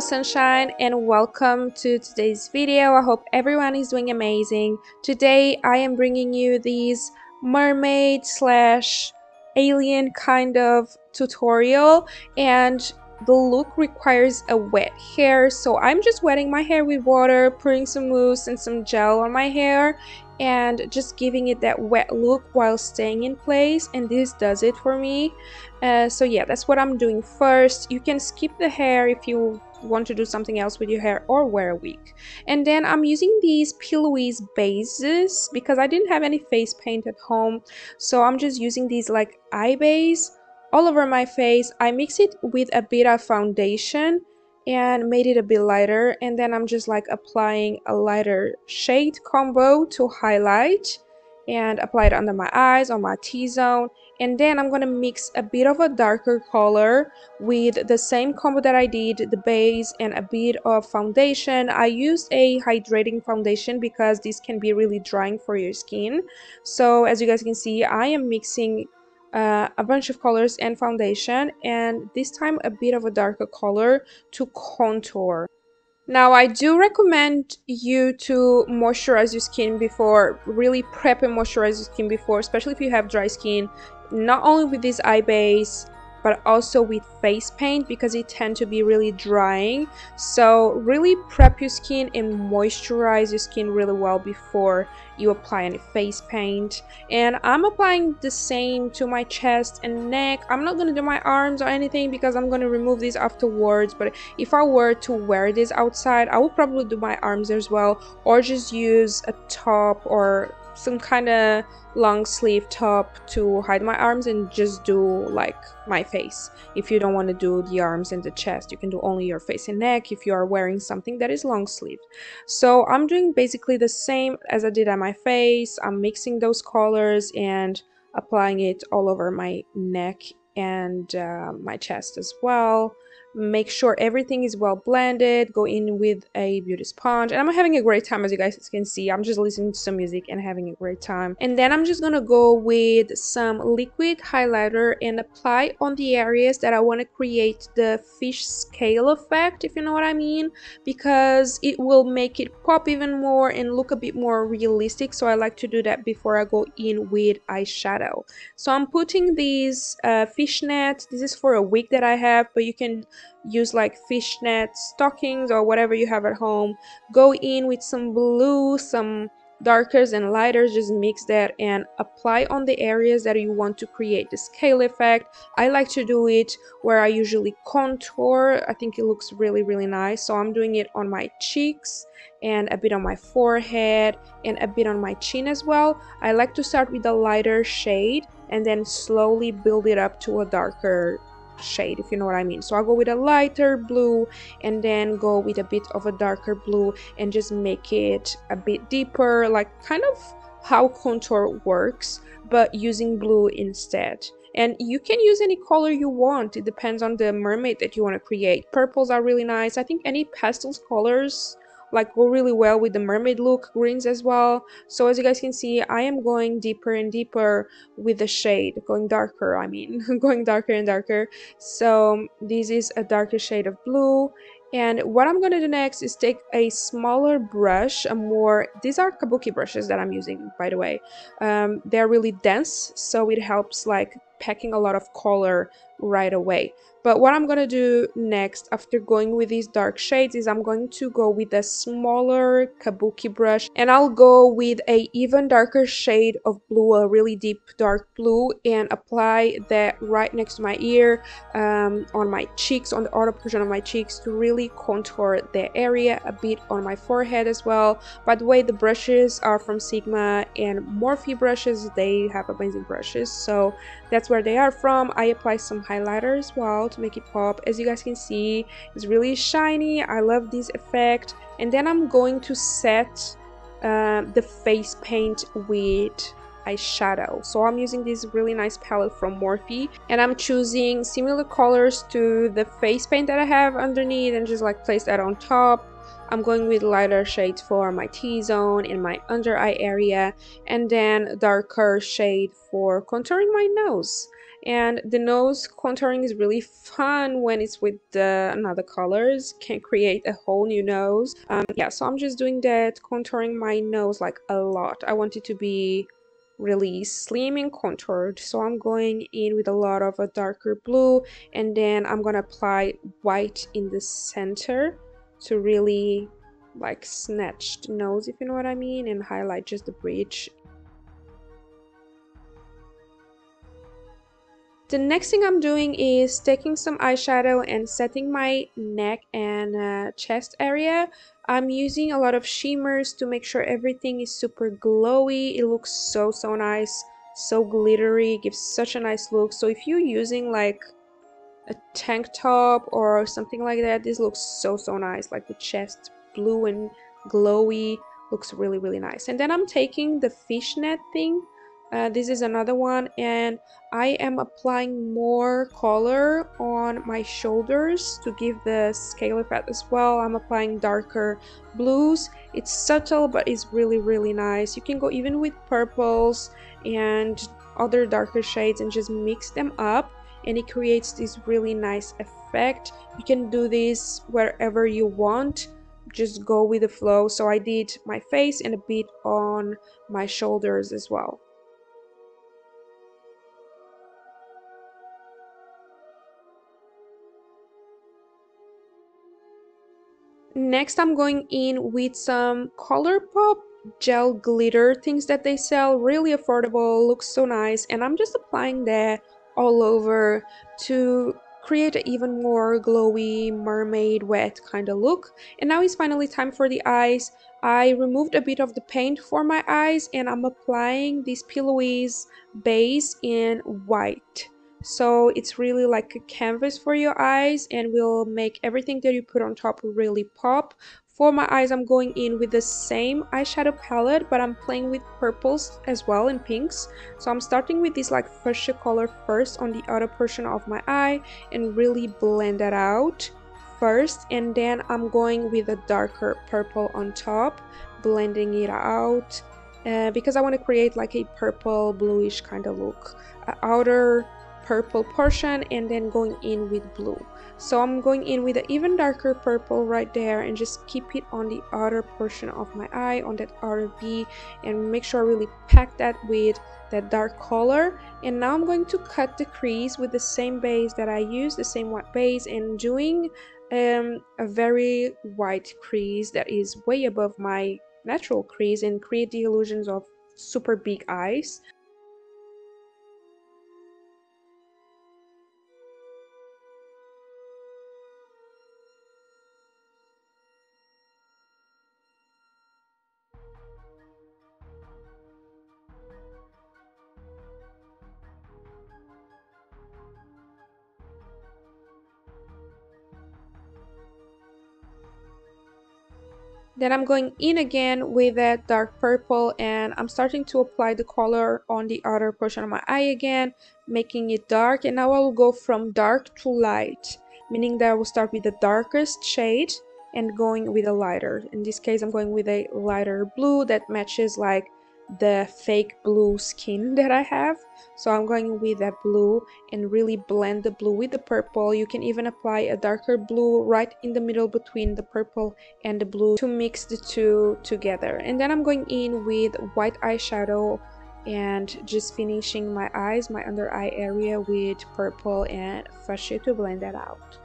sunshine, and welcome to today's video. I hope everyone is doing amazing. Today I am bringing you these mermaid slash alien kind of tutorial, and the look requires a wet hair, so I'm just wetting my hair with water, putting some mousse and some gel on my hair and just giving it that wet look while staying in place, and this does it for me. So yeah, that's what I'm doing first. You can skip the hair if you want to do something else with your hair or wear a wig. And then I'm using these pillowy bases because I didn't have any face paint at home, so I'm just using these like eye base all over my face. I mix it with a bit of foundation and made it a bit lighter, and then I'm just like applying a lighter shade combo to highlight and apply it under my eyes, on my T-zone, and then I'm gonna mix a bit of a darker color with the same combo that I did, the base and a bit of foundation. I used a hydrating foundation because this can be really drying for your skin. So as you guys can see, I am mixing a bunch of colors and foundation, and this time a bit of a darker color to contour. Now, I do recommend you to moisturize your skin before, really prep and moisturize your skin before, especially if you have dry skin, not only with this eye base but also with face paint because it tend to be really drying. So really prep your skin and moisturize your skin really well before you apply any face paint. And I'm applying the same to my chest and neck. I'm not gonna do my arms or anything because I'm gonna remove these afterwards, but if I were to wear this outside, I would probably do my arms as well, or just use a top or some kind of long sleeve top to hide my arms and just do like my face. If you don't want to do the arms and the chest, you can do only your face and neck if you are wearing something that is long sleeve. So I'm doing basically the same as I did on my face. I'm mixing those colors and applying it all over my neck and my chest as well. Make sure everything is well blended. Go in with a beauty sponge, and I'm having a great time. As you guys can see, I'm just listening to some music and having a great time. And then I'm just gonna go with some liquid highlighter and apply on the areas that I want to create the fish scale effect, if you know what I mean, because it will make it pop even more and look a bit more realistic. So I like to do that before I go in with eyeshadow. So I'm putting these fishnet. This is for a wig that I have, but you can use like fishnet stockings or whatever you have at home. Go in with some blue, some darkers and lighters, just mix that and apply on the areas that you want to create the scale effect. I like to do it where I usually contour. I think it looks really nice, so I'm doing it on my cheeks and a bit on my forehead and a bit on my chin as well. I like to start with a lighter shade and then slowly build it up to a darker shade, if you know what I mean. So I'll go with a lighter blue and then go with a bit of a darker blue and just make it a bit deeper, like kind of how contour works, but using blue instead. And you can use any color you want. It depends on the mermaid that you want to create. Purples are really nice. I think any pastels colors like go really well with the mermaid look. Greens as well. So as you guys can see, I am going deeper and deeper with the shade, going darker, I mean going darker and darker. So this is a darker shade of blue, and what I'm going to do next is take a smaller brush, these are kabuki brushes that I'm using, by the way. They're really dense, so it helps like packing a lot of color right away. But what I'm gonna do next after going with these dark shades is I'm going to go with a smaller kabuki brush, and I'll go with a even darker shade of blue, a really deep dark blue, and apply that right next to my ear, on my cheeks, on the outer portion of my cheeks, to really contour the area, a bit on my forehead as well. By the way, the brushes are from Sigma and morphebrushes. They have amazing brushes, so that's where they are from. I apply some highlighter as well to make it pop. As you guys can see, it's really shiny. I love this effect. And then I'm going to set the face paint with eyeshadow. So I'm using this really nice palette from Morphe, and I'm choosing similar colors to the face paint that I have underneath and just like place that on top. I'm going with lighter shades for my T-zone and my under eye area, and then darker shade for contouring my nose. And the nose contouring is really fun when it's with the another colors, can create a whole new nose. Yeah, so I'm just doing that, contouring my nose like a lot. I want it to be really slim and contoured, so I'm going in with a lot of a darker blue, and then I'm gonna apply white in the center to really like snatch the nose, if you know what I mean, and highlight just the bridge. The next thing I'm doing is taking some eyeshadow and setting my neck and chest area. I'm using a lot of shimmers to make sure everything is super glowy. It looks so nice, so glittery, gives such a nice look. So if you're using like a tank top or something like that, this looks so nice. Like the chest blue and glowy, looks really nice. And then I'm taking the fishnet thing, this is another one, and I am applying more color on my shoulders to give the scale effect as well. I'm applying darker blues. It's subtle, but it's really nice. You can go even with purples and other darker shades and just mix them up, and it creates this really nice effect. You can do this wherever you want, just go with the flow. So I did my face and a bit on my shoulders as well. Next, I'm going in with some Colourpop gel glitter things that they sell, really affordable, looks so nice, and I'm just applying that all over to create an even more glowy mermaid wet kind of look. And now it's finally time for the eyes. I removed a bit of the paint for my eyes, and I'm applying this Pillowy's base in white. So it's really like a canvas for your eyes and will make everything that you put on top really pop. For my eyes, I'm going in with the same eyeshadow palette, but I'm playing with purples as well and pinks. So I'm starting with this like fuchsia color first on the outer portion of my eye and really blend that out first, and then I'm going with a darker purple on top, blending it out because I want to create like a purple bluish kind of look. Outer purple portion and then going in with blue. So I'm going in with an even darker purple right there and just keep it on the outer portion of my eye, on that outer V, and make sure I really pack that with that dark color. And now I'm going to cut the crease with the same base that I used, the same white base, and doing a very white crease that is way above my natural crease and create the illusions of super big eyes. Then I'm going in again with that dark purple and I'm starting to apply the color on the outer portion of my eye again, making it dark. And now I will go from dark to light, meaning that I will start with the darkest shade and going with a lighter. In this case, I'm going with a lighter blue that matches like the fake blue skin that I have. So I'm going with that blue and really blend the blue with the purple. You can even apply a darker blue right in the middle between the purple and the blue to mix the two together. And then I'm going in with white eyeshadow and just finishing my eyes, my under eye area, with purple and fuchsia to blend that out.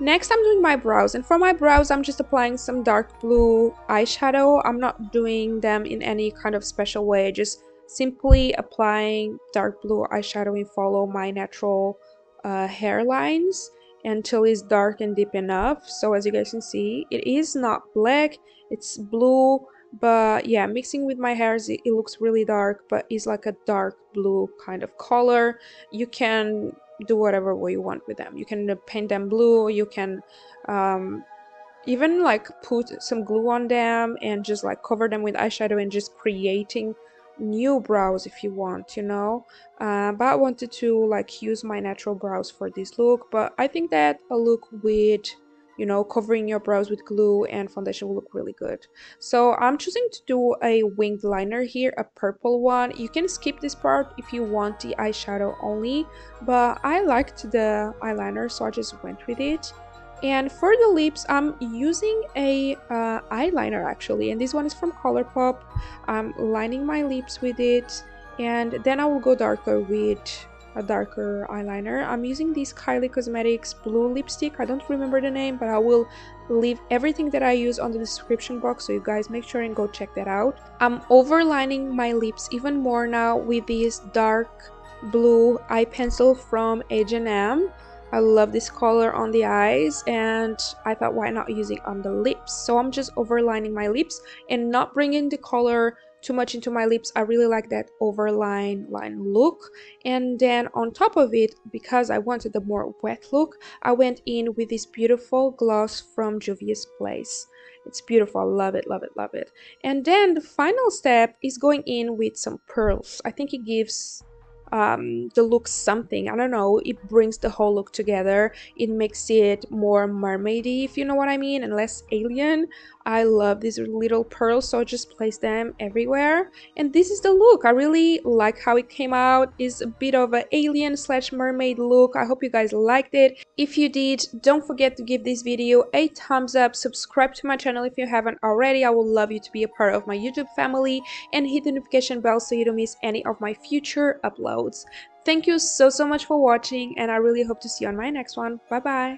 Next, I'm doing my brows, and for my brows, I'm just applying some dark blue eyeshadow. I'm not doing them in any kind of special way, just simply applying dark blue eyeshadow and follow my natural hairlines until it's dark and deep enough. So as you guys can see, it is not black, it's blue, but yeah, mixing with my hairs, it looks really dark, but it's like a dark blue kind of color. You can do whatever way you want with them. You can paint them blue, you can even like put some glue on them and just like cover them with eyeshadow and just creating new brows if you want, you know. But I wanted to like use my natural brows for this look, but I think that a look with you know, covering your brows with glue and foundation will look really good. So I'm choosing to do a winged liner here, a purple one. You can skip this part if you want the eyeshadow only, but I liked the eyeliner, so I just went with it. And for the lips, I'm using a eyeliner actually, and this one is from Colourpop. I'm lining my lips with it, and then I will go darker with a darker eyeliner. I'm using this Kylie Cosmetics blue lipstick. I don't remember the name, but I will leave everything that I use on the description box, so you guys make sure and go check that out. I'm overlining my lips even more now with this dark blue eye pencil from H&M. I love this color on the eyes, and I thought why not use it on the lips. So I'm just overlining my lips and not bringing the color too much into my lips. I really like that overline line look. And then on top of it, because I wanted the more wet look, I went in with this beautiful gloss from Juviasplace. It's beautiful. I love it, love it, love it. And then the final step is going in with some pearls. I think it gives the look something. I don't know, it brings the whole look together. It makes it more mermaidy, if you know what I mean, and less alien. I love these little pearls, so I just place them everywhere, and this is the look. I really like how it came out. It's a bit of an alien slash mermaid look. I hope you guys liked it. If you did, don't forget to give this video a thumbs up, subscribe to my channel if you haven't already. I would love you to be a part of my YouTube family, and hit the notification bell so you don't miss any of my future uploads. Thank you so much for watching, and I really hope to see you on my next one. Bye bye.